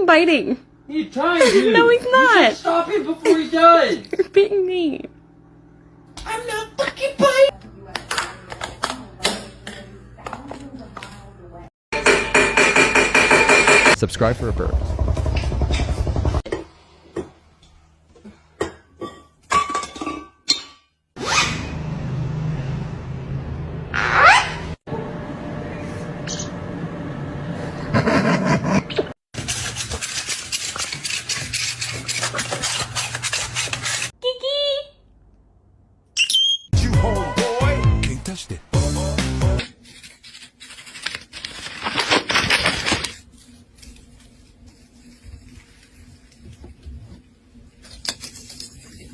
biting. He's trying to. No, he's not. You should stop him before he does. You're beating me. I'm not fucking biting. Subscribe for a burp. Kiki! You homeboy, can't touch that.